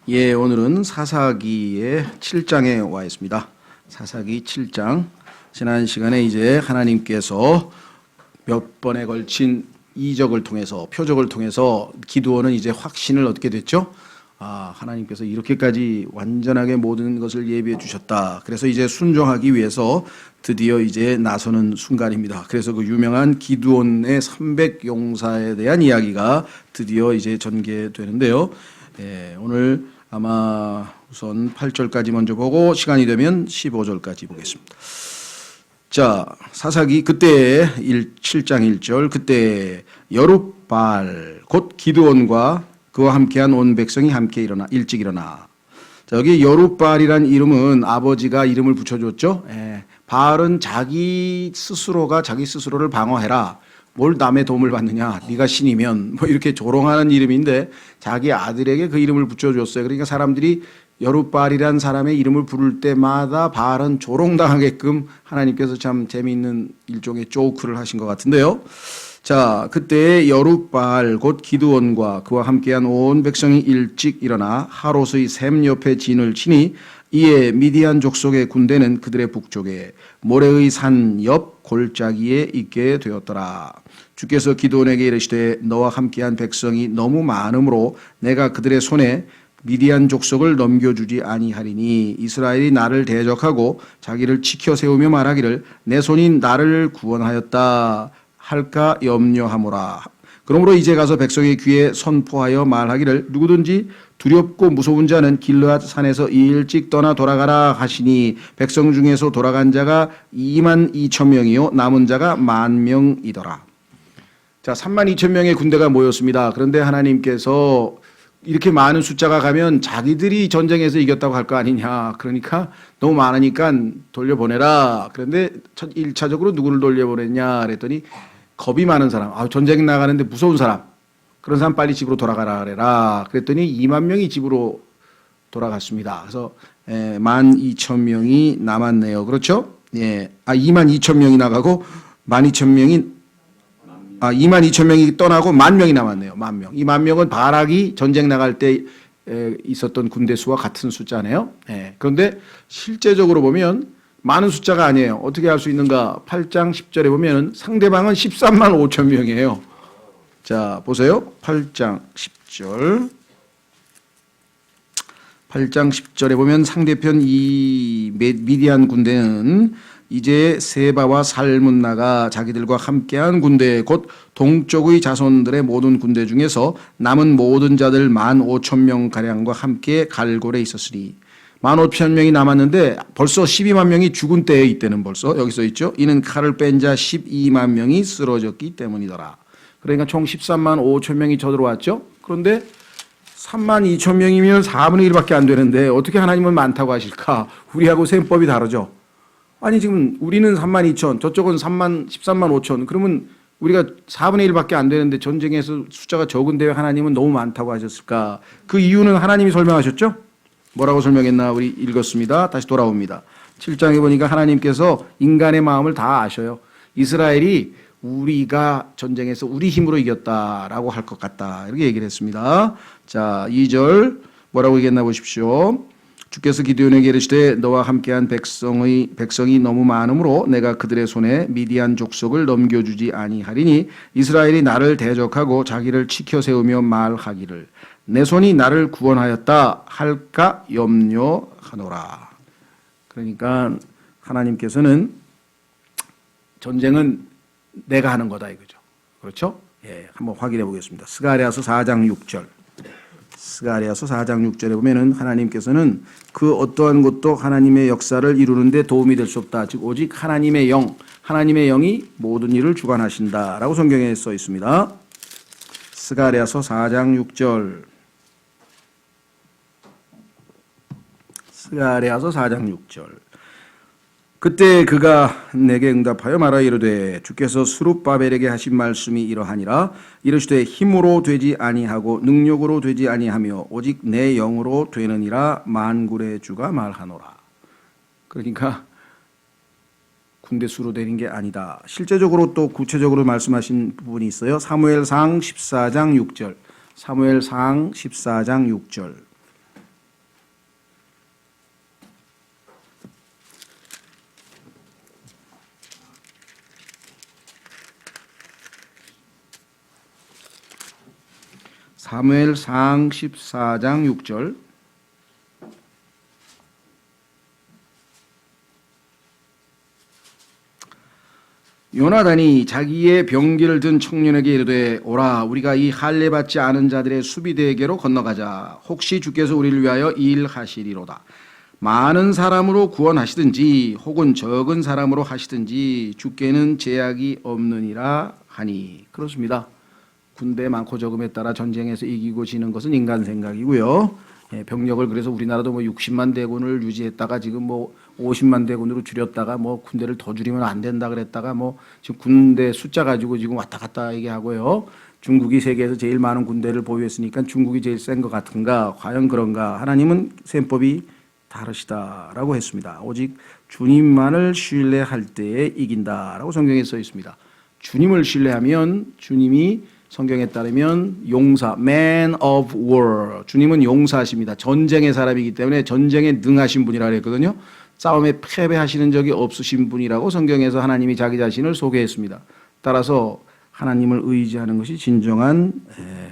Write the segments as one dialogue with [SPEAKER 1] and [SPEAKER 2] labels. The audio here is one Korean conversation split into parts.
[SPEAKER 1] 예, 오늘은 사사기의 7장에 와 있습니다. 사사기 7장. 지난 시간에 이제 하나님께서 몇 번에 걸친 이적을 통해서, 표적을 통해서 기드온은 이제 확신을 얻게 됐죠. 하나님께서 이렇게까지 완전하게 모든 것을 예비해 주셨다. 그래서 이제 순종하기 위해서 드디어 이제 나서는 순간입니다. 그래서 그 유명한 기드온의 300용사에 대한 이야기가 드디어 이제 전개되는데요. 오늘 아마 우선 8절까지 먼저 보고 시간이 되면 15절까지 보겠습니다. 자, 사사기 그때 7장 1절 그때 여룹발 곧 기드온과 그와 함께한 온 백성이 함께 일찍 일어나. 자, 여기 여룹발이란 이름은 아버지가 이름을 붙여줬죠. 발은 자기 스스로가 자기 스스로를 방어해라. 뭘 남의 도움을 받느냐, 네가 신이면, 뭐 이렇게 조롱하는 이름인데 자기 아들에게 그 이름을 붙여줬어요. 그러니까 사람들이 여룹발이란 사람의 이름을 부를 때마다 발은 조롱당하게끔 하나님께서 참 재미있는 일종의 조크를 하신 것 같은데요. 자, 그때 여룹발 곧 기드온과 그와 함께한 온 백성이 일찍 일어나 하롯의 샘 옆에 진을 치니 이에 미디안 족속의 군대는 그들의 북쪽에 모레의 산 옆 골짜기에 있게 되었더라. 주께서 기드온에게 이르시되 너와 함께한 백성이 너무 많으므로 내가 그들의 손에 미디안 족속을 넘겨주지 아니하리니 이스라엘이 나를 대적하고 자기를 치켜 세우며 말하기를 내 손이 나를 구원하였다 할까 염려하노라. 그러므로 이제 가서 백성의 귀에 선포하여 말하기를 누구든지 두렵고 무서운 자는 길르앗 산에서 일찍 떠나 돌아가라 하시니 백성 중에서 돌아간 자가 22,000명이요 남은 자가 10,000명이더라. 자, 32,000명의 군대가 모였습니다. 그런데 하나님께서 이렇게 많은 숫자가 가면 자기들이 전쟁에서 이겼다고 할 거 아니냐. 그러니까 너무 많으니까 돌려보내라. 그런데 1차적으로 누구를 돌려보냈냐 그랬더니 겁이 많은 사람, 전쟁 나가는데 무서운 사람, 그런 사람 빨리 집으로 돌아가라 그래라. 그랬더니 20,000명이 집으로 돌아갔습니다. 그래서 12,000명이 남았네요. 그렇죠? 22,000명이 나가고 22,000명이 떠나고 10,000명이 남았네요. 10,000명. 이 10,000명은 바락이 전쟁 나갈 때 있었던 군대 수와 같은 숫자네요. 그런데 실제적으로 보면 많은 숫자가 아니에요. 어떻게 할 수 있는가? 8장 10절에 보면 상대방은 13만 5천 명이에요. 자, 보세요. 8장 10절. 8장 10절에 보면 상대편 이 미디안 군대는 이제 세바와 살문나가 자기들과 함께한 군대 곧 동쪽의 자손들의 모든 군대 중에서 남은 모든 자들 15,000명가량과 함께 갈골에 있었으니 15,000명이 남았는데 벌써 12만 명이 죽은 때에 이때는 벌써 여기 써 있죠. 이는 칼을 뺀 자 12만 명이 쓰러졌기 때문이더라. 그러니까 총 13만 5천 명이 쳐들어왔죠. 그런데 3만 2천 명이면 4분의 1밖에 안 되는데 어떻게 하나님은 많다고 하실까? 우리하고 셈법이 다르죠. 아니 지금 우리는 3만 2천, 저쪽은 13만 5천. 그러면 우리가 4분의 1밖에 안 되는데 전쟁에서 숫자가 적은데 왜 하나님은 너무 많다고 하셨을까? 그 이유는 하나님이 설명하셨죠? 뭐라고 설명했나? 우리 읽었습니다. 다시 돌아옵니다. 7장에 보니까 하나님께서 인간의 마음을 다 아셔요. 이스라엘이 우리가 전쟁에서 우리 힘으로 이겼다라고 할 것 같다. 이렇게 얘기를 했습니다. 자, 2절 뭐라고 얘기했나 보십시오. 주께서 기드온에게 이르시되 너와 함께한 백성이 너무 많으므로 내가 그들의 손에 미디안 족속을 넘겨주지 아니하리니 이스라엘이 나를 대적하고 자기를 치켜 세우며 말하기를 내 손이 나를 구원하였다 할까 염려하노라. 그러니까 하나님께서는 전쟁은 내가 하는 거다 이거죠. 그렇죠? 한번 확인해 보겠습니다. 스가랴서 4장 6절. 스가랴서 4장 6절에 보면은 하나님께서는 그 어떠한 것도 하나님의 역사를 이루는데 도움이 될 수 없다. 즉 오직 하나님의 영이 모든 일을 주관하신다라고 성경에 써 있습니다. 스가랴서 4장 6절. 스가랴서 4장 6절. 그때 그가 내게 응답하여 말하 이르되 주께서 스룹바벨에게 하신 말씀이 이러하니라. 이르시되 힘으로 되지 아니하고 능력으로 되지 아니하며 오직 내 영으로 되느니라 만군의 주가 말하노라. 그러니까 군대 수로 되는 게 아니다. 실제적으로 또 구체적으로 말씀하신 부분이 있어요. 사무엘상 14장 6절. 사무엘상 14장 6절. 사무엘상 14장 6절. 요나단이 자기의 병기를 든 청년에게 이르되 오라 우리가 이 할례 받지 않은 자들의 수비대에게로 건너가자. 혹시 주께서 우리를 위하여 이 일 하시리로다. 많은 사람으로 구원하시든지 혹은 적은 사람으로 하시든지 주께는 제약이 없느니라 하니. 그렇습니다. 군대 많고 적음에 따라 전쟁에서 이기고 지는 것은 인간 생각이고요. 병력을 그래서 우리나라도 뭐 60만 대군을 유지했다가 지금 뭐 50만 대군으로 줄였다가 뭐 군대를 더 줄이면 안 된다 그랬다가 뭐 지금 군대 숫자 가지고 지금 왔다 갔다 얘기하고요. 중국이 세계에서 제일 많은 군대를 보유했으니까 중국이 제일 센 것 같은가? 과연 그런가? 하나님은 셈법이 다르시다라고 했습니다. 오직 주님만을 신뢰할 때에 이긴다라고 성경에 써 있습니다. 주님을 신뢰하면 주님이 성경에 따르면 용사, man of war. 주님은 용사십니다. 전쟁의 사람이기 때문에 전쟁에 능하신 분이라고 했거든요. 싸움에 패배하시는 적이 없으신 분이라고 성경에서 하나님이 자기 자신을 소개했습니다. 따라서 하나님을 의지하는 것이 진정한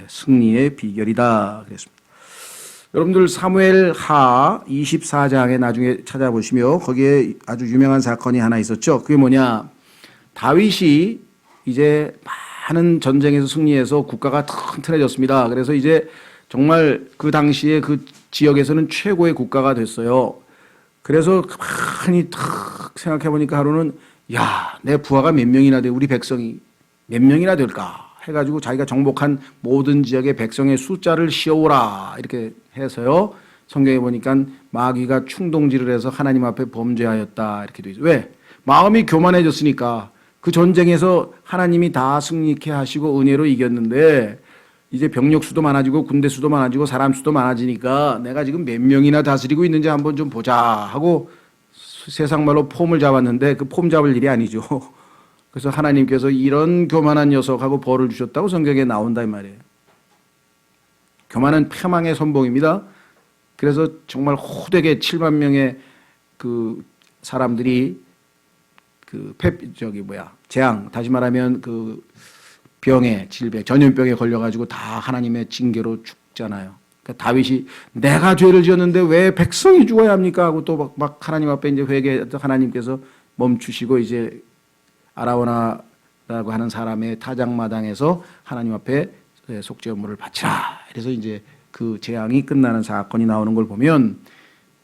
[SPEAKER 1] 승리의 비결이다 그랬습니다. 여러분들 사무엘하 24장에 나중에 찾아보시면 거기에 아주 유명한 사건이 하나 있었죠. 그게 뭐냐? 다윗이 이제 많은 전쟁에서 승리해서 국가가 튼튼해졌습니다. 그래서 이제 정말 그 당시에 그 지역에서는 최고의 국가가 됐어요. 그래서 가만히 탁 생각해 보니까 하루는 야, 내 부하가 몇 명이나 돼? 우리 백성이 몇 명이나 될까? 해가지고 자기가 정복한 모든 지역의 백성의 숫자를 씌워오라 이렇게 해서요. 성경에 보니까 마귀가 충동질을 해서 하나님 앞에 범죄하였다 이렇게 돼 있어요. 왜? 마음이 교만해졌으니까. 그 전쟁에서 하나님이 다 승리케 하시고 은혜로 이겼는데 이제 병력 수도 많아지고 군대 수도 많아지고 사람 수도 많아지니까 내가 지금 몇 명이나 다스리고 있는지 한번 좀 보자 하고 세상 말로 폼을 잡았는데 그 폼 잡을 일이 아니죠. 그래서 하나님께서 이런 교만한 녀석하고 벌을 주셨다고 성경에 나온다 이 말이에요. 교만은 패망의 선봉입니다. 그래서 정말 호되게 7만 명의 그 사람들이 재앙, 다시 말하면 그 병에, 질병, 전염병에 걸려가지고 다 하나님의 징계로 죽잖아요. 그러니까 다윗이 내가 죄를 지었는데 왜 백성이 죽어야 합니까? 하고 또 막 하나님 앞에 이제 회개해서 하나님께서 멈추시고 이제 아라오나라고 하는 사람의 타작마당에서 하나님 앞에 속죄물을 바치라. 그래서 이제 그 재앙이 끝나는 사건이 나오는 걸 보면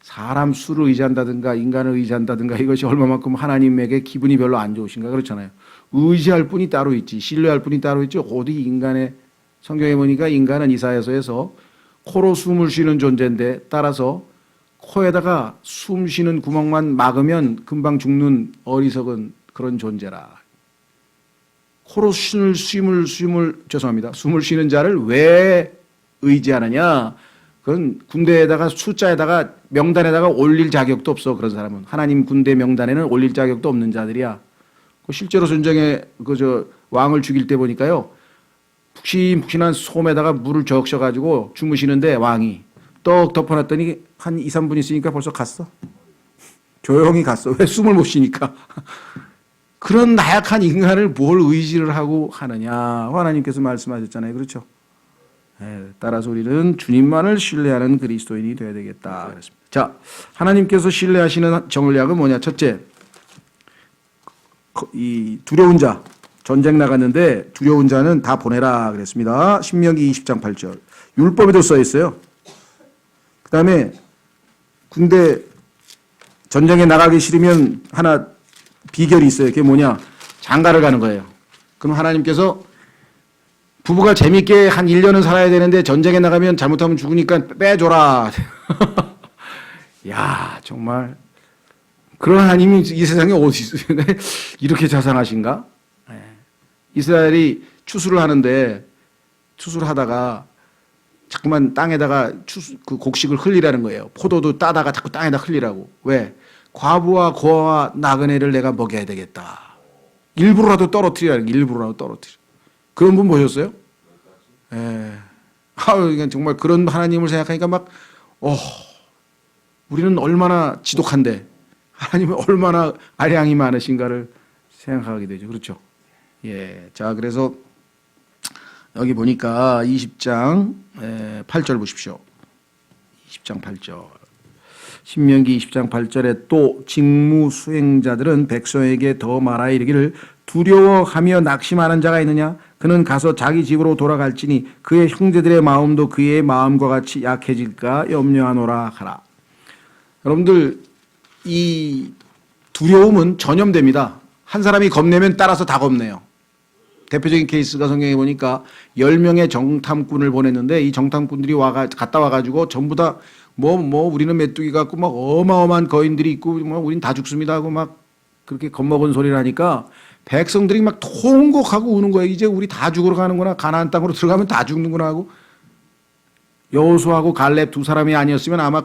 [SPEAKER 1] 사람 수를 의지한다든가 인간을 의지한다든가 이것이 얼마만큼 하나님에게 기분이 별로 안 좋으신가 그렇잖아요. 의지할 분이 따로 있지 신뢰할 분이 따로 있지 어디 인간의 성경에 보니까 인간은 이사야서에서 코로 숨을 쉬는 존재인데 따라서 코에다가 숨 쉬는 구멍만 막으면 금방 죽는 어리석은 그런 존재라. 코로 숨을 쉬는 자를 왜 의지하느냐? 그건 군대에다가 숫자에다가 명단에다가 올릴 자격도 없어. 그런 사람은 하나님 군대 명단에는 올릴 자격도 없는 자들이야. 실제로 전쟁에 왕을 죽일 때 보니까요 푹신푹신한 솜에다가 물을 적셔가지고 주무시는데 왕이 떡 덮어놨더니 한 2, 3분 있으니까 벌써 갔어. 조용히 갔어. 왜? 숨을 못 쉬니까. 그런 나약한 인간을 뭘 의지를 하고 하느냐. 하나님께서 말씀하셨잖아요. 그렇죠? 따라서 우리는 주님만을 신뢰하는 그리스도인이 되어야 되겠다. 그랬습니다. 자, 하나님께서 신뢰하시는 전략은 뭐냐? 첫째, 이 두려운 자, 전쟁 나갔는데 두려운 자는 다 보내라 그랬습니다. 신명기 20장 8절. 율법에도 써 있어요. 그 다음에 군대 전쟁에 나가기 싫으면 하나 비결이 있어요. 그게 뭐냐? 장가를 가는 거예요. 그럼 하나님께서 부부가 재밌게 한 1년은 살아야 되는데 전쟁에 나가면 잘못하면 죽으니까 빼줘라. 야, 정말 그런 하나님이 이 세상에 어디 있어요? 이렇게 자상하신가? 이스라엘이 추수를 하는데 추수를 하다가 자꾸만 땅에다가 그 곡식을 흘리라는 거예요. 포도도 따다가 자꾸 땅에다 흘리라고. 왜? 과부와 고아와 나그네를 내가 먹여야 되겠다. 일부러라도 떨어뜨리라는 게 일부러라도 떨어뜨려. 그런 분 보셨어요? 그러니까 정말 그런 하나님을 생각하니까 막, 우리는 얼마나 지독한데, 하나님은 얼마나 아량이 많으신가를 생각하게 되죠. 그렇죠? 자, 그래서 여기 보니까 20장 8절 보십시오. 20장 8절. 신명기 20장 8절에 또 직무 수행자들은 백성에게 더 말하여 이르기를 두려워하며 낙심하는 자가 있느냐? 그는 가서 자기 집으로 돌아갈지니 그의 형제들의 마음도 그의 마음과 같이 약해질까 염려하노라 하라. 여러분들, 이 두려움은 전염됩니다. 한 사람이 겁내면 따라서 다 겁내요. 대표적인 케이스가 성경에 보니까 10명의 정탐꾼을 보냈는데 이 정탐꾼들이 갔다 와가지고 전부 다 우리는 메뚜기 같고 막 어마어마한 거인들이 있고 우린 다 죽습니다 하고 막 그렇게 겁먹은 소리를 하니까 백성들이 막 통곡하고 우는 거예요. 이제 우리 다 죽으러 가는구나. 가나안 땅으로 들어가면 다 죽는구나 하고. 여호수아하고 갈렙 두 사람이 아니었으면 아마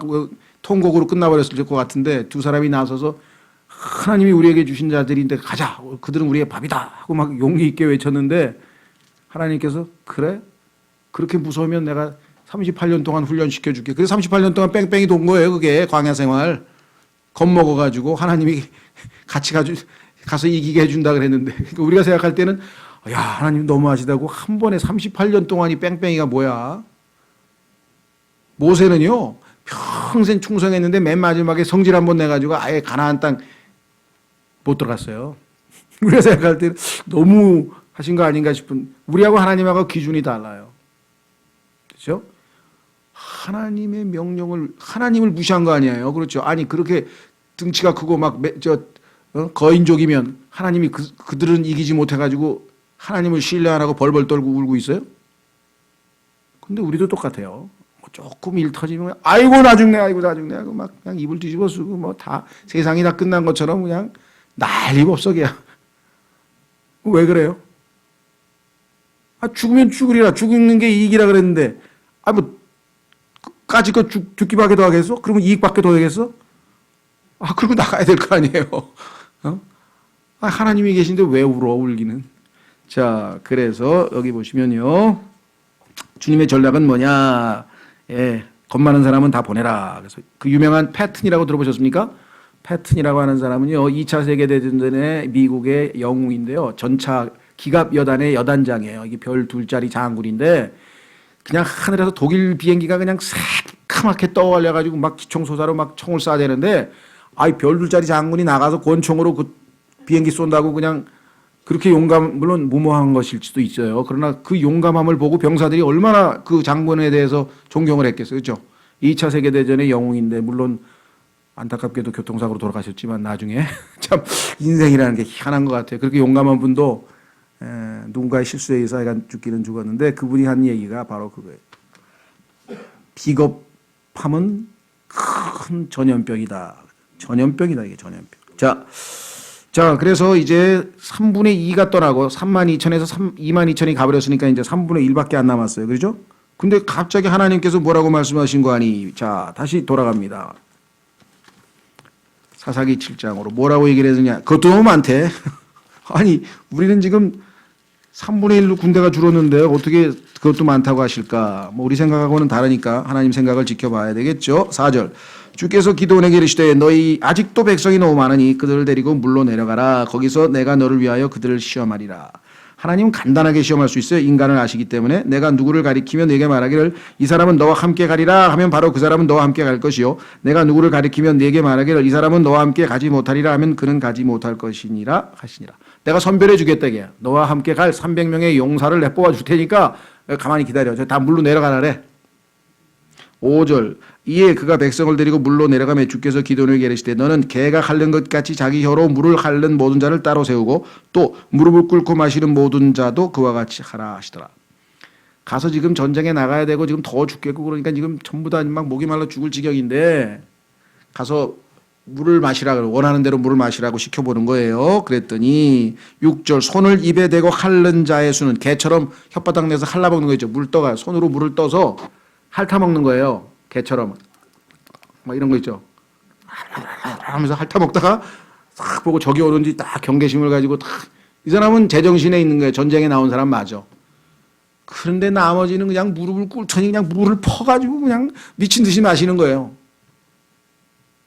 [SPEAKER 1] 통곡으로 끝나버렸을 것 같은데 두 사람이 나서서 하나님이 우리에게 주신 자들인데 가자. 그들은 우리의 밥이다 하고 막 용기 있게 외쳤는데 하나님께서 그래? 그렇게 무서우면 내가 38년 동안 훈련시켜줄게. 그래서 38년 동안 뺑뺑이 돈 거예요. 그게 광야 생활. 겁먹어가지고 하나님이 같이 가서 이기게 해준다 그랬는데 그러니까 우리가 생각할 때는 야 하나님 너무하시다고 한 번에 38년 동안이 뺑뺑이가 뭐야. 모세는요 평생 충성했는데 맨 마지막에 성질 한번 내가지고 아예 가나안 땅 못 들어갔어요. 우리가 생각할 때는 너무 하신 거 아닌가 싶은 우리하고 하나님하고 기준이 달라요. 그렇죠? 하나님의 명령을 하나님을 무시한 거 아니에요. 그렇죠? 아니 그렇게 등치가 크고 막 거인족이면 하나님이 그들은 이기지 못해가지고 하나님을 신뢰 안 하고 벌벌 떨고 울고 있어요? 근데 우리도 똑같아요. 조금 일 터지면 아이고 나 죽네 아이고 나 죽네 하고 막 그냥 입을 뒤집어 쓰고 뭐 다 세상이 다 끝난 것처럼 그냥 난리법석이야. 왜 그래요? 아 죽으면 죽으리라 죽는 게 이익이라 그랬는데 까짓 거 죽기밖에 더 하겠어? 그러면 이익밖에 더 하겠어? 그리고 나가야 될 거 아니에요. 하나님이 계신데 왜 울어 울기는. 자 그래서 여기 보시면요 주님의 전략은 뭐냐. 겁 많은 사람은 다 보내라. 그래서 그 유명한 패튼이라고 들어보셨습니까? 패튼이라고 하는 사람은요 2차 세계대전 전에 미국의 영웅인데요. 전차 기갑 여단의 여단장이에요. 이게 별 2짜리 장군인데 그냥 하늘에서 독일 비행기가 그냥 새카맣게 떠올려가지고 막 기총소사로 막 총을 쏴야 되는데 별 2짜리 장군이 나가서 권총으로 그 비행기 쏜다고 그냥 그렇게 물론 무모한 것일 수도 있어요. 그러나 그 용감함을 보고 병사들이 얼마나 그 장군에 대해서 존경을 했겠어요. 그렇죠? 2차 세계대전의 영웅인데 물론 안타깝게도 교통사고로 돌아가셨지만 나중에 참 인생이라는 게 희한한 것 같아요. 그렇게 용감한 분도 누군가의 실수에 의해서 죽기는 죽었는데 그분이 한 얘기가 바로 그거예요. 비겁함은 큰 전염병이다. 전염병이다 이게 전염병. 자 그래서 이제 3분의 2가 떠나고 32,000에서 22,000이 가버렸으니까 이제 3분의 1밖에 안 남았어요. 그렇죠? 근데 갑자기 하나님께서 뭐라고 말씀하신 거 아니? 자 다시 돌아갑니다. 사사기 7장으로 뭐라고 얘기를 했느냐? 그것도 너무 많대. 아니 우리는 지금 3분의 1로 군대가 줄었는데 어떻게 그것도 많다고 하실까? 우리 생각하고는 다르니까 하나님 생각을 지켜봐야 되겠죠. 4절 주께서 기드온에게 이르시되 너희 아직도 백성이 너무 많으니 그들을 데리고 물로 내려가라. 거기서 내가 너를 위하여 그들을 시험하리라. 하나님은 간단하게 시험할 수 있어요. 인간을 아시기 때문에 내가 누구를 가리키며 네게 말하기를 이 사람은 너와 함께 가리라 하면 바로 그 사람은 너와 함께 갈 것이요 내가 누구를 가리키며 네게 말하기를 이 사람은 너와 함께 가지 못하리라 하면 그는 가지 못할 것이니라 하시니라. 내가 선별해 주겠다 이게. 너와 함께 갈 300명의 용사를 내 뽑아 줄 테니까 가만히 기다려. 다 물로 내려가라래. 5절 이에 그가 백성을 데리고 물로 내려가며 주께서 기드온에게 이르시되 너는 개가 핥는 것 같이 자기 혀로 물을 핥는 모든 자를 따로 세우고 또 무릎을 꿇고 마시는 모든 자도 그와 같이 하라 하시더라. 가서 지금 전쟁에 나가야 되고 지금 더워 죽겠고 그러니까 지금 전부 다 막 목이 말라 죽을 지경인데 가서 물을 마시라고 원하는 대로 물을 마시라고 시켜보는 거예요. 그랬더니 6절 손을 입에 대고 핥는 자의 수는 개처럼 혓바닥 내서 핥아먹는 거 있죠. 물 떠가 손으로 물을 떠서 핥아먹는 거예요. 개처럼 막 이런 거 있죠. 하면서 핥아먹다가 딱 보고 적이 오는지 딱 경계심을 가지고 딱 이 사람은 제정신에 있는 거예요. 전쟁에 나온 사람 맞아. 그런데 나머지는 그냥 무릎을 꿇더니 그냥 물을 퍼가지고 그냥 미친 듯이 마시는 거예요.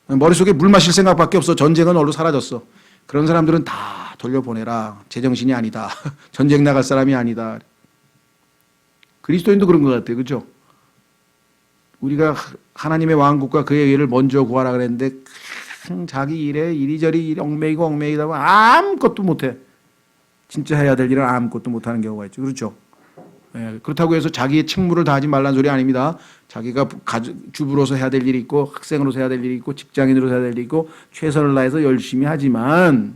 [SPEAKER 1] 머릿속에 물 마실 생각밖에 없어. 전쟁은 얼로 사라졌어. 그런 사람들은 다 돌려보내라. 제정신이 아니다. 전쟁 나갈 사람이 아니다. 그리스도인도 그런 것 같아요. 그렇죠? 우리가 하나님의 왕국과 그의 의를 먼저 구하라 그랬는데 자기 일에 이리저리 얽매이고 얽매이다 보면 아무것도 못해. 진짜 해야 될 일은 아무것도 못하는 경우가 있죠. 그렇죠? 예, 그렇다고 해서 자기의 책무를 다하지 말라는 소리 아닙니다. 자기가 주부로서 해야 될 일이 있고 학생으로서 해야 될 일이 있고 직장인으로서 해야 될 일이 있고 최선을 다해서 열심히 하지만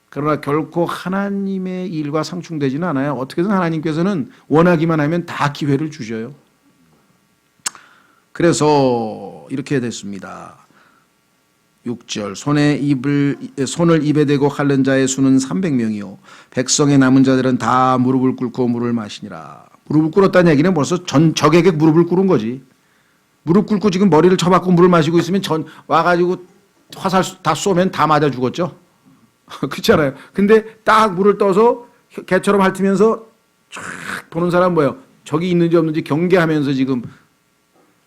[SPEAKER 1] 그러나 결코 하나님의 일과 상충되지는 않아요. 어떻게든 하나님께서는 원하기만 하면 다 기회를 주셔요. 그래서 이렇게 됐습니다. 6절 손을 입에 대고 핥는 자의 수는 300명이요 백성의 남은 자들은 다 무릎을 꿇고 물을 마시니라. 무릎을 꿇었다는 얘기는 벌써 적에게 무릎을 꿇은 거지. 무릎 꿇고 지금 머리를 쳐박고 물을 마시고 있으면 와가지고 화살 다 쏘면 다 맞아 죽었죠. 그렇잖아요. 근데 딱 물을 떠서 개처럼 핥으면서 쫙 보는 사람 뭐예요? 적이 있는지 없는지 경계하면서 지금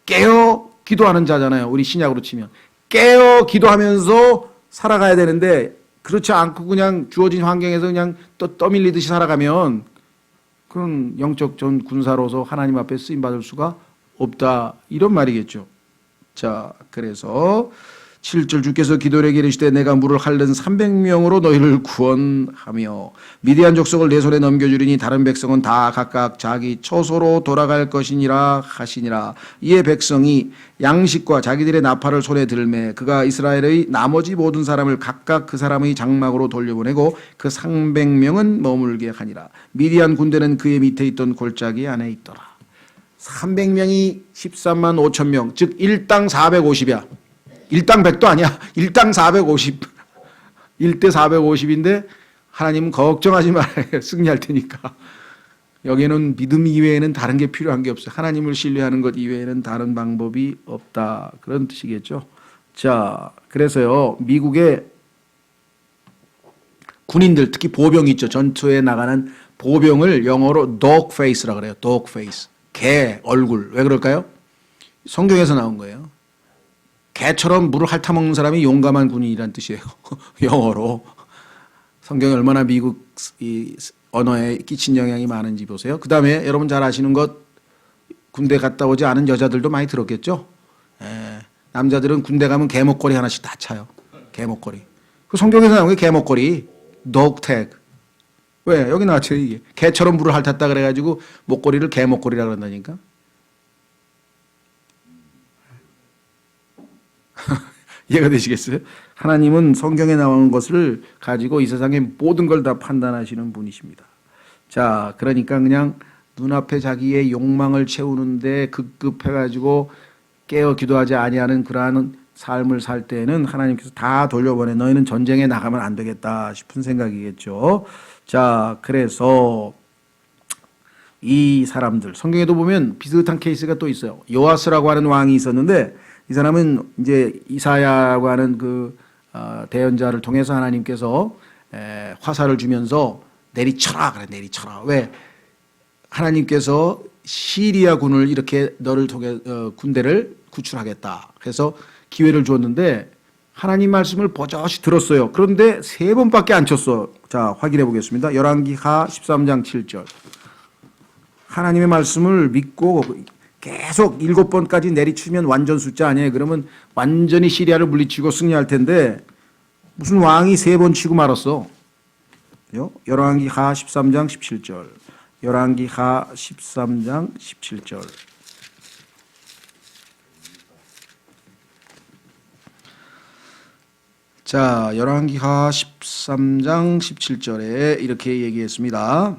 [SPEAKER 1] 깨어 기도하는 자잖아요. 우리 신약으로 치면. 깨어 기도하면서 살아가야 되는데 그렇지 않고 그냥 주어진 환경에서 그냥 떠밀리듯이 살아가면 그런 영적 전 군사로서 하나님 앞에 쓰임받을 수가 없다. 이런 말이겠죠. 자, 그래서 7절 주께서 기도하게 이르시되 내가 물을 핥는 300명으로 너희를 구원하며 미디안 족속을 내 손에 넘겨주리니 다른 백성은 다 각각 자기 처소로 돌아갈 것이니라 하시니라. 이에 백성이 양식과 자기들의 나팔을 손에 들매 그가 이스라엘의 나머지 모든 사람을 각각 그 사람의 장막으로 돌려보내고 그 300명은 머물게 하니라. 미디안 군대는 그의 밑에 있던 골짜기 안에 있더라. 300명이 13만 5천 명, 즉 1당 450이야. 1당 100도 아니야. 1당 450. 1대 450인데 하나님은 걱정하지 말아요. 승리할 테니까. 여기에는 믿음 이외에는 다른 게 필요한 게 없어요. 하나님을 신뢰하는 것 이외에는 다른 방법이 없다. 그런 뜻이겠죠. 자, 그래서요. 미국의 군인들 특히 보병이 있죠. 전투에 나가는 보병을 영어로 dog face라고 그래요. dog face. 개 얼굴. 왜 그럴까요? 성경에서 나온 거예요. 개처럼 물을 핥아먹는 사람이 용감한 군인이란 뜻이에요. 영어로. 성경이 얼마나 미국 이 언어에 끼친 영향이 많은지 보세요. 그 다음에 여러분 잘 아시는 것 군대 갔다 오지 않은 여자들도 많이 들었겠죠. 남자들은 군대 가면 개목걸이 하나씩 다 차요. 개목걸이. 그 성경에서 나온 게 개목걸이. dog tag. 왜? 여기 나왔죠. 이게. 개처럼 물을 핥았다 그래가지고 목걸이를 개목걸이라 그런다니까. 이해가 되시겠어요? 하나님은 성경에 나오는 것을 가지고 이 세상의 모든 걸 다 판단하시는 분이십니다. 자, 그러니까 그냥 눈앞에 자기의 욕망을 채우는데 급급해가지고 깨어 기도하지 아니하는 그러한 삶을 살 때는 하나님께서 다 돌려보내 너희는 전쟁에 나가면 안 되겠다 싶은 생각이겠죠. 자, 그래서 이 사람들 성경에도 보면 비슷한 케이스가 또 있어요. 요아스라고 하는 왕이 있었는데 이 사람은 이제 이사야라고 하는 그 대언자를 통해서 하나님께서 화살을 주면서 내리쳐라 그래. 내리쳐라. 왜? 하나님께서 시리아 군을 이렇게 너를 통해 군대를 구출하겠다. 그래서 기회를 줬는데 하나님 말씀을 버젓이 들었어요. 그런데 3번밖에 안 쳤어. 자, 확인해 보겠습니다. 열왕기하 13장 7절. 하나님의 말씀을 믿고 계속 7번까지 내리치면 완전 숫자 아니에요. 그러면 완전히 시리아를 물리치고 승리할 텐데 무슨 왕이 3번 치고 말았어. 열왕기하 13장 17절. 열왕기하 13장 17절. 자, 열왕기하 13장 17절에 이렇게 얘기했습니다.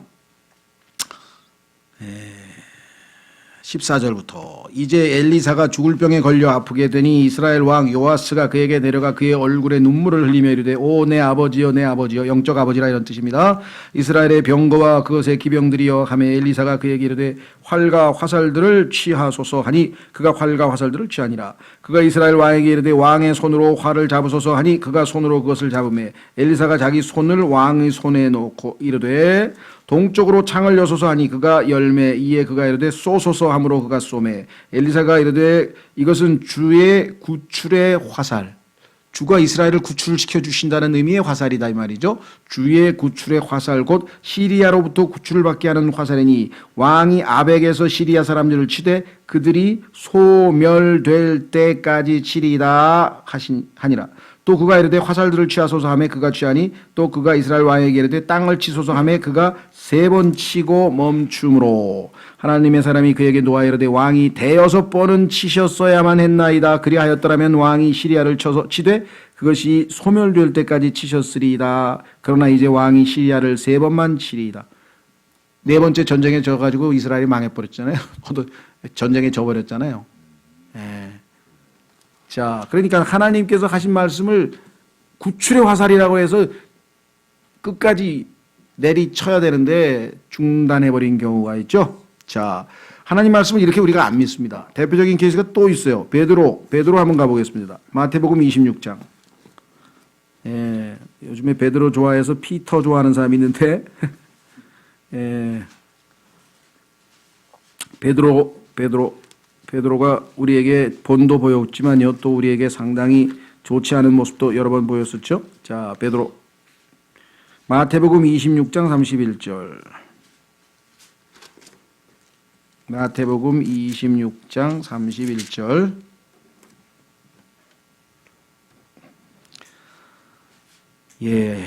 [SPEAKER 1] 14절부터 이제 엘리사가 죽을 병에 걸려 아프게 되니 이스라엘 왕 요아스가 그에게 내려가 그의 얼굴에 눈물을 흘리며 이르되 오 내 아버지여 내 아버지여 영적 아버지라 이런 뜻입니다. 이스라엘의 병거와 그것의 기병들이여 하며 엘리사가 그에게 이르되 활과 화살들을 취하소서 하니 그가 활과 화살들을 취하니라. 그가 이스라엘 왕에게 이르되 왕의 손으로 활을 잡으소서 하니 그가 손으로 그것을 잡으매 엘리사가 자기 손을 왕의 손에 놓고 이르되 동쪽으로 창을 여소서 하니 그가 열매 이에 그가 이르되 쏘소서 함으로 그가 쏘매 엘리사가 이르되 이것은 주의 구출의 화살 주가 이스라엘을 구출시켜 주신다는 의미의 화살이다 이 말이죠. 주의 구출의 화살 곧 시리아로부터 구출을 받게 하는 화살이니 왕이 아벡에서 시리아 사람들을 치되 그들이 소멸될 때까지 치리이다 하니라. 또 그가 이르되 화살들을 취하소서 하매 그가 취하니 또 그가 이스라엘 왕에게 이르되 땅을 치소서 하매 그가 3번 치고 멈춤으로 하나님의 사람이 그에게 노하여 이르되 왕이 6번은 치셨어야만 했나이다. 그리하였더라면 왕이 시리아를 치되 그것이 소멸될 때까지 치셨으리이다. 그러나 이제 왕이 시리아를 3번만 치리이다. 4번째 전쟁에 져가지고 이스라엘이 망해버렸잖아요. 전쟁에 져버렸잖아요. 예. 자, 그러니까 하나님께서 하신 말씀을 구출의 화살이라고 해서 끝까지 내리쳐야 되는데 중단해버린 경우가 있죠. 자, 하나님 말씀을 이렇게 우리가 안 믿습니다. 대표적인 케이스가 또 있어요. 베드로 한번 가보겠습니다. 마태복음 26장. 예, 요즘에 베드로 좋아해서 피터 좋아하는 사람이 있는데 예, 베드로가 우리에게 본도 보였지만요, 또 우리에게 상당히 좋지 않은 모습도 여러 번 보였었죠. 자, 베드로 마태복음 26장 31절. 마태복음 26장 31절. 예,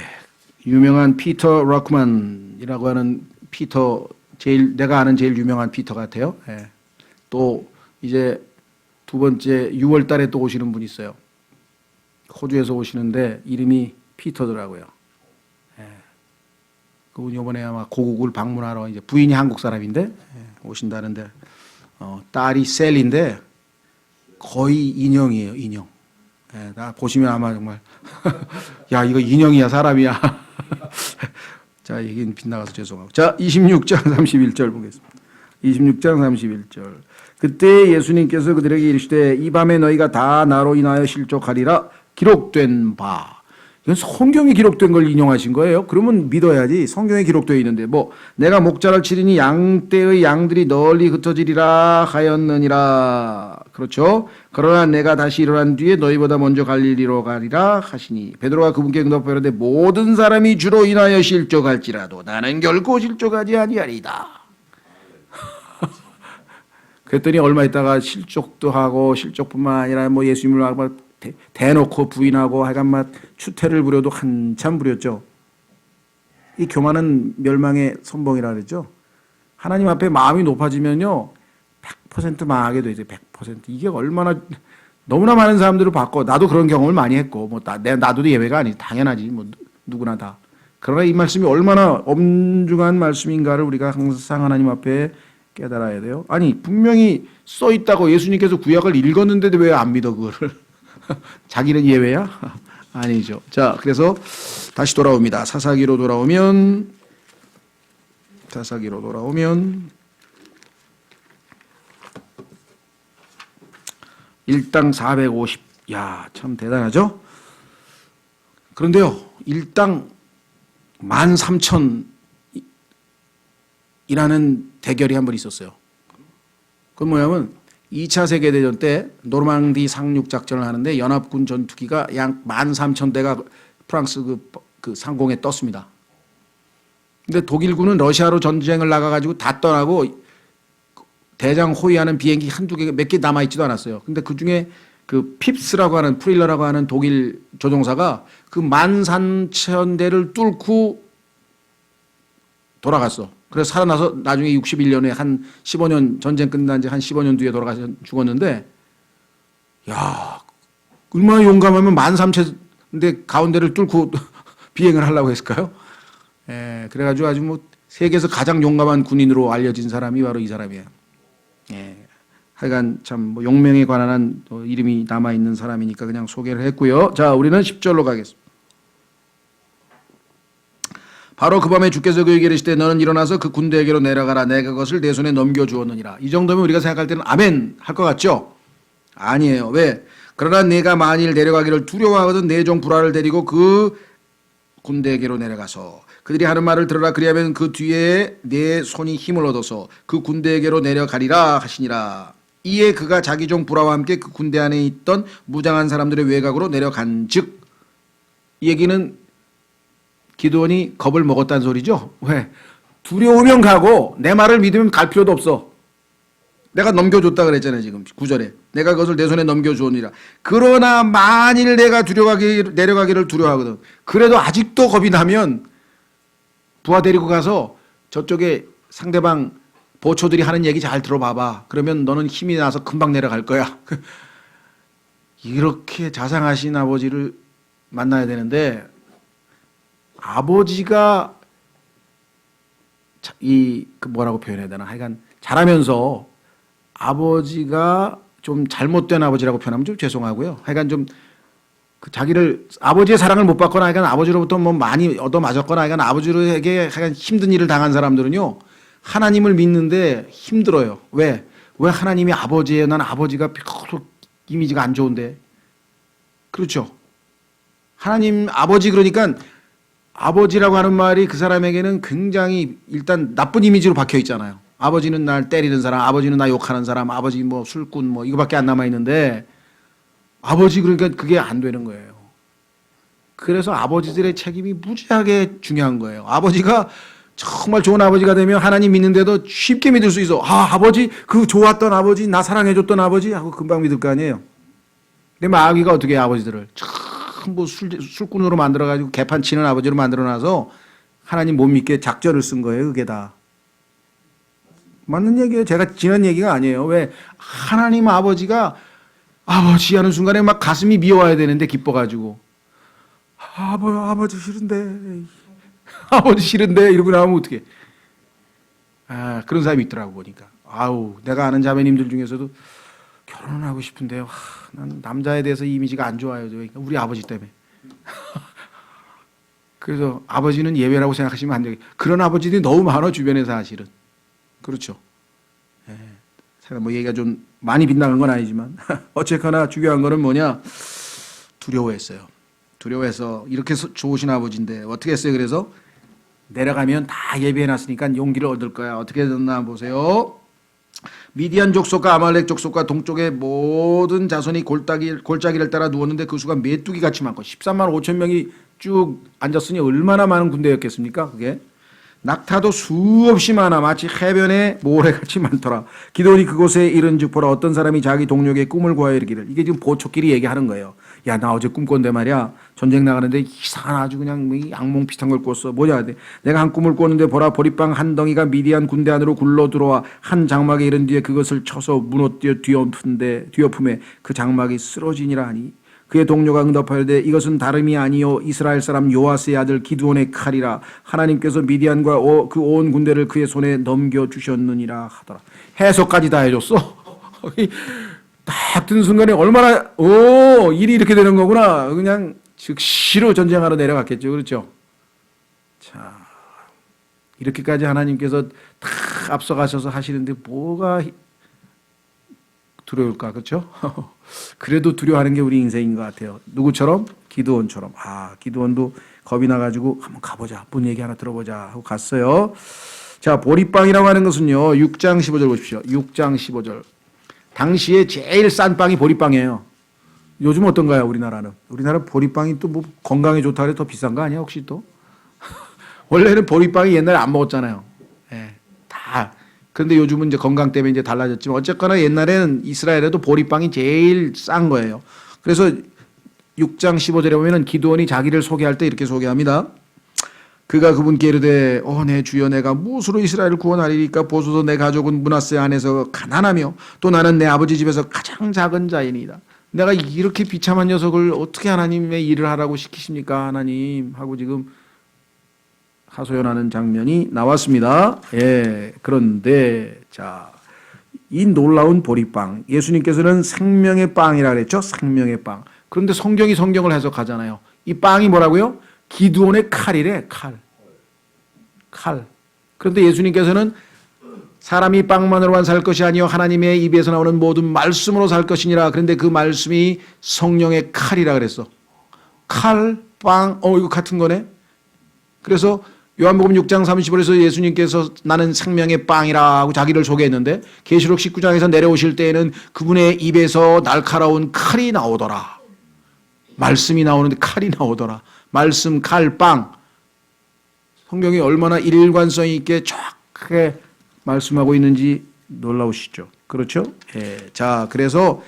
[SPEAKER 1] 유명한 피터 락만이라고 하는 피터, 내가 아는 제일 유명한 피터 같아요. 예. 또 이제 2번째 6월 달에 또 오시는 분이 있어요. 호주에서 오시는데 이름이 피터더라고요. 예. 그분 이번에 아마 고국을 방문하러 이제 부인이 한국 사람인데 예, 오신다는데 딸이 셀인데 거의 인형이에요, 인형. 예, 나 보시면 아마 정말 야 이거 인형이야 사람이야. 자, 얘기는 빗나가서 죄송하고. 자, 26장 31절 보겠습니다. 26장 31절. 그때 예수님께서 그들에게 이르시되 이 밤에 너희가 다 나로 인하여 실족하리라 기록된 바. 이건 성경에 기록된 걸 인용하신 거예요. 그러면 믿어야지. 성경에 기록되어 있는데 뭐 내가 목자를 치리니 양떼의 양들이 널리 흩어지리라 하였느니라. 그렇죠. 그러나 내가 다시 일어난 뒤에 너희보다 먼저 갈릴리로 가리라 하시니 베드로가 그분께 응답하여 이르되 모든 사람이 주로 인하여 실족할지라도 나는 결코 실족하지 아니하리이다. 그랬더니 얼마 있다가 실족도 하고 실족뿐만 아니라 뭐 예수님을 막 대놓고 부인하고 하여간 막 추태를 부려도 한참 부렸죠. 이 교만은 멸망의 선봉이라 그러죠. 하나님 앞에 마음이 높아지면요 100% 망하게 되죠. 100%. 이게 얼마나 너무나 많은 사람들을 봤고 나도 그런 경험을 많이 했고 뭐 나도 예외가 아니지. 당연하지. 뭐 누구나 다. 그러나 이 말씀이 얼마나 엄중한 말씀인가를 우리가 항상 하나님 앞에 깨달아야 돼요. 아니 분명히 써 있다고 예수님께서 구약을 읽었는데도 왜 안 믿어 그거를? 자기는 예외야? 아니죠. 자, 그래서 다시 돌아옵니다. 사사기로 돌아오면 일당 450. 야, 참 대단하죠? 그런데요, 일당 13,000이라는 대결이 한 번 있었어요. 그건 뭐냐면 2차 세계대전 때 노르망디 상륙 작전을 하는데 연합군 전투기가 약 13,000대가 프랑스 그 상공에 떴습니다. 근데 독일군은 러시아로 전쟁을 나가가지고 다 떠나고 대장 호위하는 비행기 한두 개, 몇 개 남아있지도 않았어요. 근데 그 중에 그 핍스라고 하는 프릴러라고 하는 독일 조종사가 그 13,000대를 뚫고 돌아갔어. 그래서 살아나서 나중에 61년에 한 15년 전쟁 끝난 지 한 15년 뒤에 돌아가서 죽었는데, 야, 얼마나 용감하면 13,000대 가운데를 뚫고 비행을 하려고 했을까요? 예, 그래가지고 아주 뭐 세계에서 가장 용감한 군인으로 알려진 사람이 바로 이 사람이에요. 예, 하여간 참 뭐 용명에 관한 이름이 남아 있는 사람이니까 그냥 소개를 했고요. 자, 우리는 10절로 가겠습니다. 바로 그 밤에 주께서 그에게 이르시되 너는 일어나서 그 군대에게로 내려가라. 내가 그것을 내 손에 넘겨주었느니라. 이 정도면 우리가 생각할 때는 아멘 할 것 같죠? 아니에요. 왜? 그러나 내가 만일 내려가기를 두려워하거든 내 종 불화를 데리고 그 군대에게로 내려가서 그들이 하는 말을 들으라. 그리하면 그 뒤에 내 손이 힘을 얻어서 그 군대에게로 내려가리라 하시니라. 이에 그가 자기 종 부라와 함께 그 군대 안에 있던 무장한 사람들의 외곽으로 내려간 즉, 이 얘기는 기드온이 겁을 먹었다는 소리죠. 왜? 두려우면 가고 내 말을 믿으면 갈 필요도 없어. 내가 넘겨줬다 그랬잖아요. 지금 9절에 내가 그것을 내 손에 넘겨주오니라. 그러나 만일 내가 내려가기를 두려워하거든. 그래도 아직도 겁이 나면 부하 데리고 가서 저쪽에 상대방 보초들이 하는 얘기 잘 들어봐봐. 그러면 너는 힘이 나서 금방 내려갈 거야. 이렇게 자상하신 아버지를 만나야 되는데, 아버지가 그 뭐라고 표현해야 되나? 하여간 자라면서 아버지가 좀 잘못된 아버지라고 표현하면 좀 죄송하고요. 하여간 좀 그 자기를 아버지의 사랑을 못 받거나 하여간 아버지로부터 뭐 많이 얻어 맞았거나 하여간 아버지에게 하여간 힘든 일을 당한 사람들은요, 하나님을 믿는데 힘들어요. 왜 하나님이 아버지예요? 난 아버지가 별로 이미지가 안 좋은데. 그렇죠. 하나님 아버지, 그러니까 아버지라고 하는 말이 그 사람에게는 굉장히 일단 나쁜 이미지로 박혀 있잖아요. 아버지는 날 때리는 사람, 아버지는 나 욕하는 사람, 아버지 뭐 술꾼 뭐 이거밖에 안 남아 있는데, 아버지 그러니까 그게 안 되는 거예요. 그래서 아버지들의 책임이 무지하게 중요한 거예요. 아버지가 정말 좋은 아버지가 되면 하나님 믿는데도 쉽게 믿을 수 있어. 아버지, 그 좋았던 아버지, 나 사랑해줬던 아버지 하고 금방 믿을 거 아니에요. 근데 마귀가 어떻게 해요? 아버지들을 전부 술꾼으로 만들어가지고 개판 치는 아버지로 만들어놔서 하나님 못 믿게 작전을 쓴 거예요. 그게 다. 맞는 얘기예요. 제가 지난 얘기가 아니에요. 왜? 하나님 아버지가 아버지 하는 순간에 막 가슴이 미워야 되는데 기뻐가지고 아버지 싫은데 아버지 싫은데 이러고 나오면 어떡해. 그런 사람이 있더라고 보니까. 내가 아는 자매님들 중에서도 결혼을 하고 싶은데요. 난 남자에 대해서 이미지가 안 좋아요. 그러니까 우리 아버지 때문에. 그래서 아버지는 예외라고 생각하시면 안 돼요. 그런 아버지들이 너무 많아 주변에 사실은. 그렇죠. 뭐 얘기가 좀 많이 빗나간 건 아니지만 어쨌거나 중요한 거는 뭐냐, 두려워했어요. 두려워해서 이렇게 좋으신 아버지인데 어떻게 했어요? 그래서 내려가면 다 예비해놨으니까 용기를 얻을 거야. 어떻게 됐나 보세요. 미디안 족속과 아말렉 족속과 동쪽의 모든 자손이 골짜기를 따라 누웠는데 그 수가 메뚜기 같이 많고 13만 5천 명이 쭉 앉았으니 얼마나 많은 군대였겠습니까? 그게 낙타도 수없이 많아 마치 해변에 모래같이 많더라. 기드온이 그곳에 이른즉 보라, 어떤 사람이 자기 동료에게 꿈을 구하여 이르기를. 이게 지금 보초끼리 얘기하는 거예요. 야, 나 어제 꿈 꿨는데 말이야, 전쟁 나가는데 이상한 아주 그냥 악몽 비슷한 걸 꿨어. 뭐냐? 내가 한 꿈을 꿨는데 보라, 보리빵 한 덩이가 미디안 군대 안으로 굴러 들어와 한 장막에 이른 뒤에 그것을 쳐서 무너뜨려 뒤엎음에 그 장막이 쓰러지니라 하니, 그의 동료가 응답하되 이것은 다름이 아니요 이스라엘 사람 요아스의 아들 기드온의 칼이라. 하나님께서 미디안과 그 온 군대를 그의 손에 넘겨주셨느니라 하더라. 해석까지 다 해줬어. 딱 든 순간에 얼마나 일이 이렇게 되는 거구나. 그냥 즉시로 전쟁하러 내려갔겠죠. 그렇죠. 자, 이렇게까지 하나님께서 다 앞서가셔서 하시는데 뭐가 두려울까? 그렇죠? 그래도 두려워하는 게 우리 인생인 것 같아요. 누구처럼? 기드온처럼. 기드온도 겁이 나가지고 한번 가보자, 뭔 얘기 하나 들어보자 하고 갔어요. 자, 보리빵이라고 하는 것은요, 6장 15절 보십시오. 6장 15절. 당시에 제일 싼 빵이 보리빵이에요. 요즘 어떤가요? 우리나라는 보리빵이 또 뭐 건강에 좋다 그래 더 비싼 거 아니야 혹시 또? 원래는 보리빵이 옛날에 안 먹었잖아요. 다. 그런데 요즘은 이제 건강 때문에 이제 달라졌지만 어쨌거나 옛날에는 이스라엘에도 보리빵이 제일 싼 거예요. 그래서 6장 15절에 보면은 기드온이 자기를 소개할 때 이렇게 소개합니다. 그가 그분께 이르되 내 주여, 내가 무엇으로 이스라엘을 구원하리까? 보소서, 내 가족은 므낫세 안에서 가난하며 또 나는 내 아버지 집에서 가장 작은 자이니이다. 내가 이렇게 비참한 녀석을 어떻게 하나님의 일을 하라고 시키십니까? 하나님 하고 지금 하소연하는 장면이 나왔습니다. 그런데 이 놀라운 보리빵, 예수님께서는 생명의 빵이라 그랬죠. 생명의 빵. 그런데 성경이 성경을 해석하잖아요. 이 빵이 뭐라고요? 기드온의 칼이래. 칼. 그런데 예수님께서는 사람이 빵만으로만 살 것이 아니요 하나님의 입에서 나오는 모든 말씀으로 살 것이니라. 그런데 그 말씀이 성령의 칼이라 그랬어. 칼, 빵, 이거 같은 거네. 그래서 요한복음 6장 30절에서 예수님께서 나는 생명의 빵이라고 자기를 소개했는데 계시록 19장에서 내려오실 때에는 그분의 입에서 날카로운 칼이 나오더라. 말씀이 나오는데 칼이 나오더라. 말씀, 칼, 빵. 성경이 얼마나 일관성 있게 정확하게 말씀하고 있는지 놀라우시죠. 그렇죠? 예. 자, 그래서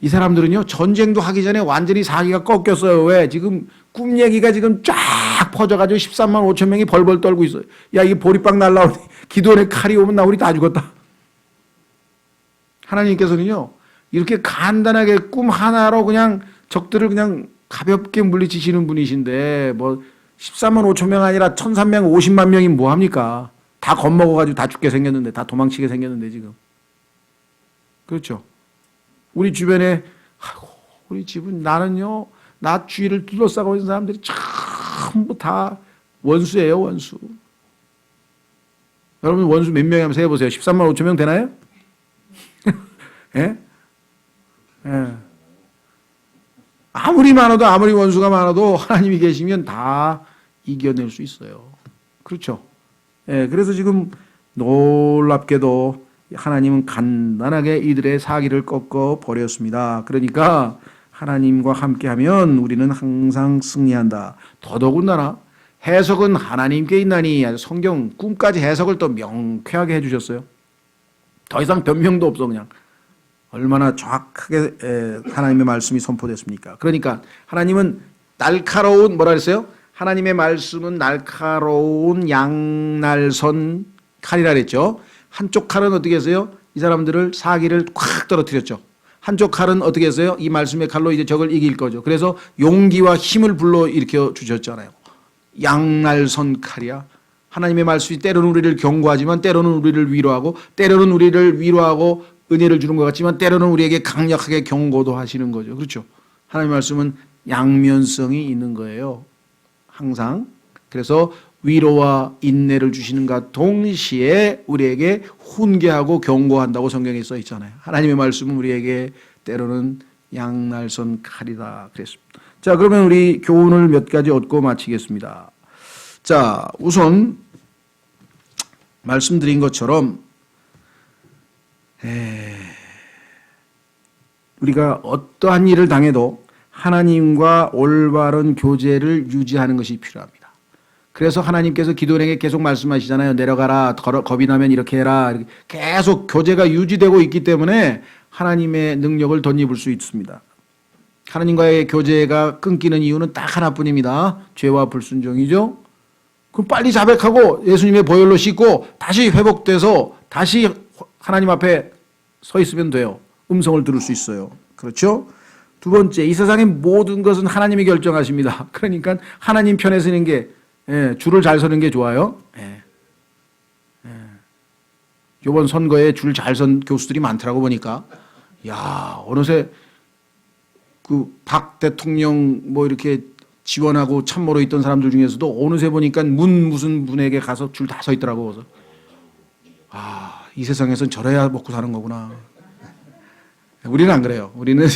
[SPEAKER 1] 이 사람들은요, 전쟁도 하기 전에 완전히 사기가 꺾였어요. 왜? 지금 꿈 얘기가 지금 쫙 퍼져가지고 13만 5천 명이 벌벌 떨고 있어요. 야, 이게 보리빵 날라오니 기도원에 칼이 오면 나 우리 다 죽었다. 하나님께서는요, 이렇게 간단하게 꿈 하나로 그냥 적들을 그냥 가볍게 물리치시는 분이신데, 뭐, 13만 5천 명 아니라 1,350만 명이 뭐 합니까? 다 겁먹어가지고 다 죽게 생겼는데, 다 도망치게 생겼는데, 지금. 그렇죠. 우리 주변에, 아이고, 우리 집은 나는요, 나 주위를 둘러싸고 있는 사람들이 전부 다 원수예요, 원수. 여러분, 원수 몇 명이 한번 세어보세요. 13만 5천 명 되나요? 예? 예. 아무리 많아도, 아무리 원수가 많아도 하나님이 계시면 다 이겨낼 수 있어요. 그렇죠. 예, 그래서 지금 놀랍게도 하나님은 간단하게 이들의 사기를 꺾어 버렸습니다. 그러니까 하나님과 함께하면 우리는 항상 승리한다. 더더군다나 해석은 하나님께 있나니 성경 꿈까지 해석을 또 명쾌하게 해주셨어요. 더 이상 변명도 없어 그냥. 얼마나 정확하게 하나님의 말씀이 선포됐습니까? 그러니까 하나님은 날카로운 뭐라 그랬어요? 하나님의 말씀은 날카로운 양날선 칼이라 그랬죠. 한쪽 칼은 어떻게 했어요? 이 사람들을 사기를 콱 떨어뜨렸죠. 한쪽 칼은 어떻게 했어요? 이 말씀의 칼로 이제 적을 이길 거죠. 그래서 용기와 힘을 불러일으켜 주셨잖아요. 양날선 칼이야. 하나님의 말씀이 때로는 우리를 경고하지만 때로는 우리를 위로하고 때로는 우리를 위로하고 은혜를 주는 것 같지만 때로는 우리에게 강력하게 경고도 하시는 거죠. 그렇죠? 하나님의 말씀은 양면성이 있는 거예요. 항상. 그래서 위로와 인내를 주시는가 동시에 우리에게 훈계하고 경고한다고 성경에 써 있잖아요. 하나님의 말씀은 우리에게 때로는 양날선 칼이다 그랬습니다. 자, 그러면 우리 교훈을 몇 가지 얻고 마치겠습니다. 자, 우선 말씀드린 것처럼 우리가 어떠한 일을 당해도 하나님과 올바른 교제를 유지하는 것이 필요합니다. 그래서 하나님께서 기도원에게 계속 말씀하시잖아요. 내려가라, 겁이 나면 이렇게 해라. 계속 교제가 유지되고 있기 때문에 하나님의 능력을 덧입을 수 있습니다. 하나님과의 교제가 끊기는 이유는 딱 하나뿐입니다. 죄와 불순종이죠. 그럼 빨리 자백하고 예수님의 보혈로 씻고 다시 회복돼서 다시 하나님 앞에 서 있으면 돼요. 음성을 들을 수 있어요. 그렇죠? 두 번째, 이 세상의 모든 것은 하나님이 결정하십니다. 그러니까 하나님 편에 서는 게 줄을 잘 서는 게 좋아요. 이번 선거에 줄 잘 선 교수들이 많더라고 보니까. 야, 어느새 그 박 대통령 뭐 이렇게 지원하고 참모로 있던 사람들 중에서도 어느새 보니까 무슨 분에게 가서 줄 다 서 있더라고. 그래서 이 세상에선 저래야 먹고 사는 거구나. 우리는 안 그래요. 우리는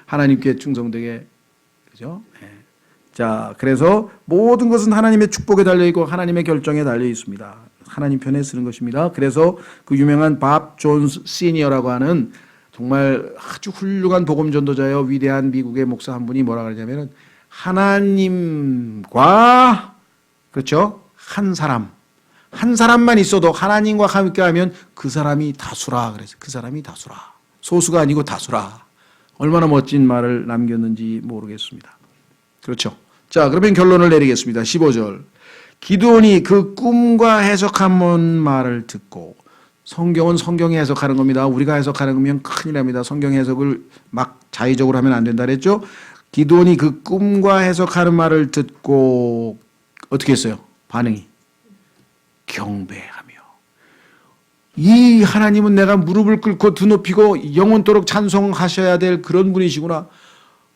[SPEAKER 1] 하나님께 충성되게, 그죠? 자, 그래서 모든 것은 하나님의 축복에 달려있고 하나님의 결정에 달려 있습니다. 하나님 편에 쓰는 것입니다. 그래서 그 유명한 밥 존스 시니어라고 하는 정말 아주 훌륭한 복음 전도자요 위대한 미국의 목사 한 분이 뭐라 그러냐면은 하나님과 그렇죠? 한 사람만 있어도 하나님과 함께하면 그 사람이 다수라 그래서 그 사람이 다수라. 소수가 아니고 다수라. 얼마나 멋진 말을 남겼는지 모르겠습니다. 그렇죠. 자, 그러면 결론을 내리겠습니다. 15절. 기드온이 그 꿈과 해석한 말을 듣고 성경은 성경이 해석하는 겁니다. 우리가 해석하는 거면 큰일 납니다. 성경 해석을 막 자의적으로 하면 안 된다 그랬죠. 기드온이 그 꿈과 해석하는 말을 듣고 어떻게 했어요? 반응이 경배하며 이 하나님은 내가 무릎을 꿇고 드높이고 영원토록 찬송하셔야 될 그런 분이시구나.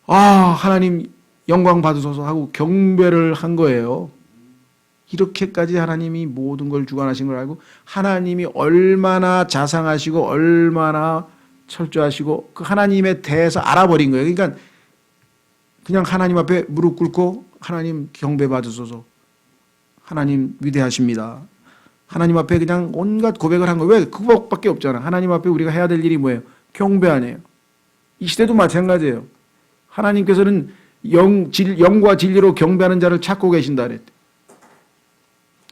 [SPEAKER 1] 하나님 영광 받으소서 하고 경배를 한 거예요. 이렇게까지 하나님이 모든 걸 주관하신 걸 알고 하나님이 얼마나 자상하시고 얼마나 철저하시고 그 하나님에 대해서 알아버린 거예요. 그러니까 그냥 하나님 앞에 무릎 꿇고 하나님 경배 받으소서 하나님 위대하십니다. 하나님 앞에 그냥 온갖 고백을 한 거예요. 왜? 그것밖에 없잖아. 하나님 앞에 우리가 해야 될 일이 뭐예요? 경배 아니에요. 이 시대도 마찬가지예요. 하나님께서는 영과 진리로 경배하는 자를 찾고 계신다 그랬대.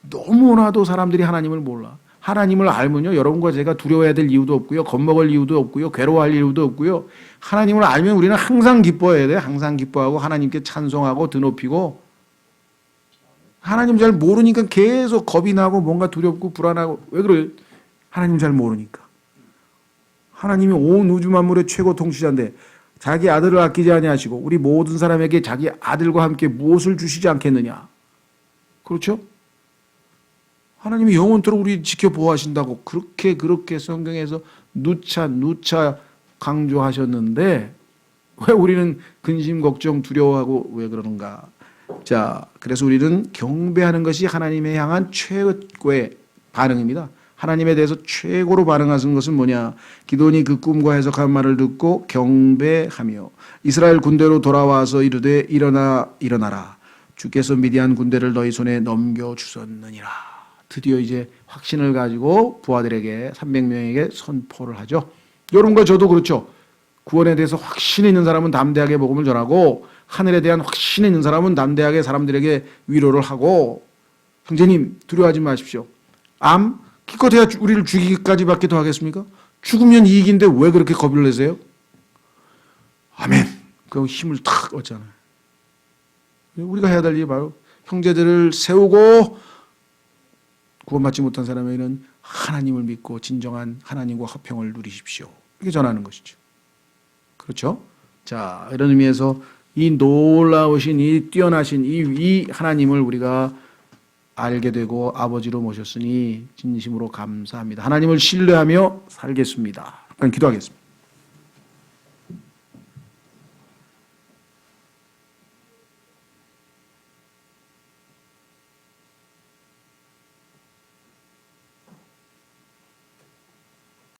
[SPEAKER 1] 너무나도 사람들이 하나님을 몰라. 하나님을 알면요, 여러분과 제가 두려워해야 될 이유도 없고요, 겁먹을 이유도 없고요, 괴로워할 이유도 없고요. 하나님을 알면 우리는 항상 기뻐해야 돼요. 항상 기뻐하고 하나님께 찬송하고 드높이고. 하나님 잘 모르니까 계속 겁이 나고 뭔가 두렵고 불안하고. 왜 그래요? 하나님 잘 모르니까. 하나님이 온 우주 만물의 최고 통치자인데 자기 아들을 아끼지 아니하시고 우리 모든 사람에게 자기 아들과 함께 무엇을 주시지 않겠느냐. 그렇죠? 하나님이 영원토록 우리 지켜 보호하신다고 그렇게 성경에서 누차 강조하셨는데 왜 우리는 근심 걱정 두려워하고 왜 그러는가? 자, 그래서 우리는 경배하는 것이 하나님에 향한 최고의 반응입니다. 하나님에 대해서 최고로 반응하는 것은 뭐냐? 기도니 그 꿈과 해석한 말을 듣고 경배하며 이스라엘 군대로 돌아와서 이르되 일어나라. 주께서 미디안 군대를 너희 손에 넘겨 주셨느니라. 드디어 이제 확신을 가지고 부하들에게 300명에게 선포를 하죠. 여러분과 저도 그렇죠. 구원에 대해서 확신이 있는 사람은 담대하게 복음을 전하고 하늘에 대한 확신이 있는 사람은 담대하게 사람들에게 위로를 하고 형제님 두려워하지 마십시오. 암 기껏해야 우리를 죽이기까지밖에 더 하겠습니까? 죽으면 이익인데 왜 그렇게 겁을 내세요? 아멘. 그 힘을 탁 얻잖아요. 우리가 해야 될 일이 바로 형제들을 세우고 구원받지 못한 사람에게는 하나님을 믿고 진정한 하나님과 화평을 누리십시오. 이렇게 전하는 것이죠. 그렇죠? 자, 이런 의미에서 이 놀라우신 이 뛰어나신 이 하나님을 우리가 알게 되고 아버지로 모셨으니 진심으로 감사합니다. 하나님을 신뢰하며 살겠습니다. 기도하겠습니다.